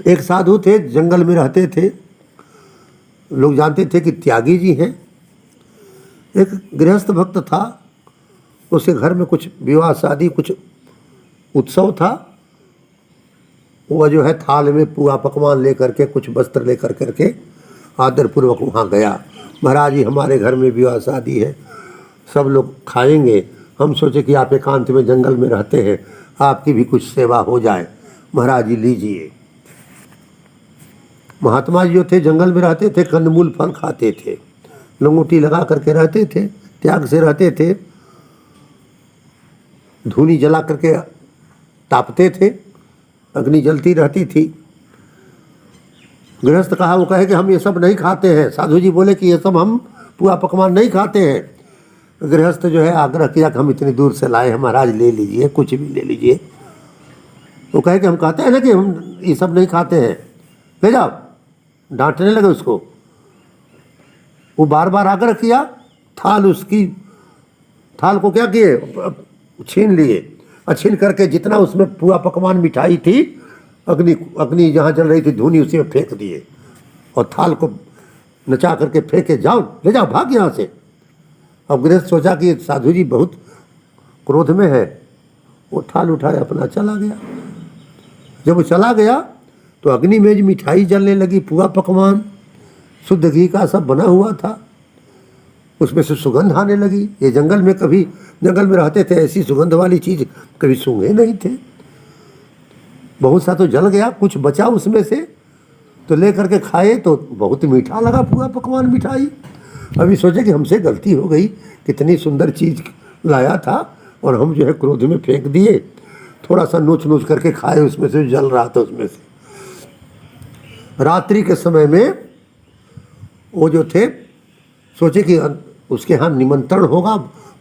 एक साधु थे, जंगल में रहते थे, लोग जानते थे कि त्यागी जी हैं। एक गृहस्थ भक्त था, उसके घर में कुछ विवाह शादी कुछ उत्सव था। वह जो है थाल में पुआ पकवान लेकर के, कुछ वस्त्र लेकर करके आदरपूर्वक वहाँ गया। महाराज जी हमारे घर में विवाह शादी है, सब लोग खाएंगे, हम सोचे कि आप एकांत में जंगल में रहते हैं, आपकी भी कुछ सेवा हो जाए, महाराज जी लीजिए। महात्मा जी जो थे जंगल में रहते थे, कंदमूल फल खाते थे, लंगोटी लगा करके रहते थे, त्याग से रहते थे, धूनी जला करके तापते थे, अग्नि जलती रहती थी। गृहस्थ कहा, वो कहे कि हम ये सब नहीं खाते हैं। साधु जी बोले कि ये सब हम पुआ पकवान नहीं खाते हैं। गृहस्थ जो है आग्रह किया कि हम इतनी दूर से लाए हैं, महाराज ले लीजिए, कुछ भी ले लीजिए। वो कहे कि हम कहते हैं ना कि हम ये सब नहीं खाते हैं, ले जाओ। डांटने लगे उसको। वो बार बार आग्रह किया, थाल को क्या किए, छीन लिए, और छीन करके जितना उसमें पुआ पकवान मिठाई थी, अग्नि जहाँ जल रही थी धूनी, उसी में फेंक दिए, और थाल को नचा करके फेंके, जाओ ले जाओ, भाग यहाँ से। अब गृहस्थ सोचा कि साधु जी बहुत क्रोध में है, वो थाल उठाए अपना चला गया। जब वो चला गया तो अग्नि में मिठाई जलने लगी, पुआ पकवान शुद्ध घी का सब बना हुआ था, उसमें से सुगंध आने लगी। ये जंगल में रहते थे, ऐसी सुगंध वाली चीज़ कभी सूंघे नहीं थे। बहुत सा तो जल गया, कुछ बचा उसमें से, तो ले करके खाए तो बहुत मीठा लगा पुआ पकवान मिठाई। अभी सोचे कि हमसे गलती हो गई, कितनी सुंदर चीज़ लाया था और हम जो है क्रोध में फेंक दिए। थोड़ा सा नोच करके खाए, उसमें से जल रहा था उसमें से। रात्रि के समय में वो जो थे सोचे कि उसके यहाँ निमंत्रण होगा,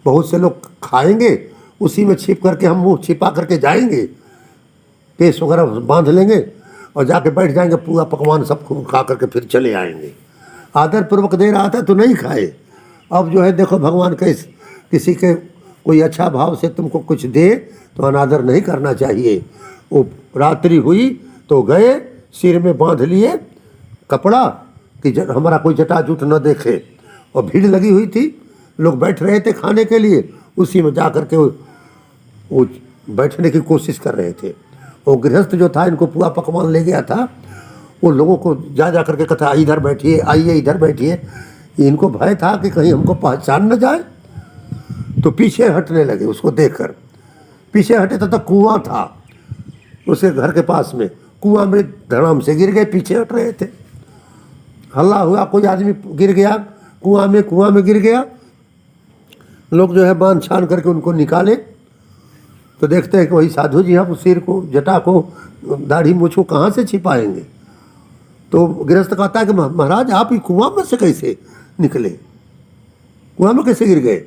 बहुत से लोग खाएंगे, उसी में छिप करके हम मुँह छिपा करके जाएंगे, केस वगैरह बांध लेंगे और जाके बैठ जाएंगे, पूरा पकवान सब खा करके फिर चले आएंगे। आदरपूर्वक दे रहा था तो नहीं खाए। अब जो है देखो भगवान किसी के कोई अच्छा भाव से तुमको कुछ दे तो अनादर नहीं करना चाहिए। वो रात्रि हुई तो गए, सिर में बांध लिए कपड़ा कि हमारा कोई जटाजूट न देखे, और भीड़ लगी हुई थी, लोग बैठ रहे थे खाने के लिए, उसी में जा कर के वो बैठने की कोशिश कर रहे थे। वो गृहस्थ जो था इनको पुआ पकवान ले गया था, वो लोगों को जा करके कहता इधर बैठिए, आइए इधर बैठिए। इनको भय था कि कहीं हमको पहचान न जाए, तो पीछे हटने लगे उसको देखकर। पीछे हटे तो कुआं था उसके घर के पास में, कुआं में धड़ाम से गिर गए, पीछे हट रहे थे। हल्ला हुआ, कोई आदमी गिर गया कुआं में गिर गया। लोग जो है बांध छान करके उनको निकाले तो देखते हैं कि वही साधु जी हम सिर को, जटा को, दाढ़ी मूछ को कहाँ से छिपाएंगे। तो गृहस्थ कहता है कि महाराज आप ही कुआं में से कैसे निकले, कुआं में कैसे गिर गए।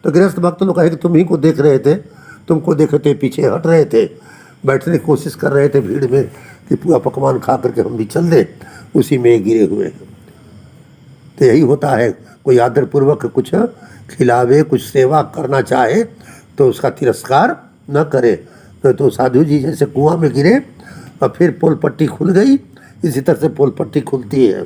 तो गृहस्थ भक्त लोग कहे कि तुम ही को देख रहे थे, तुमको देखे थे, पीछे हट रहे थे, बैठने की कोशिश कर रहे थे भीड़ में कि पूरा पकवान खा करके हम भी चल दें, उसी में गिरे हुए हैं। तो यही होता है, कोई आदरपूर्वक कुछ खिलावे, कुछ सेवा करना चाहे तो उसका तिरस्कार न करे। तो साधु जी जैसे कुआं में गिरे और फिर पोल पट्टी खुल गई, इसी तरह से पोल पट्टी खुलती है।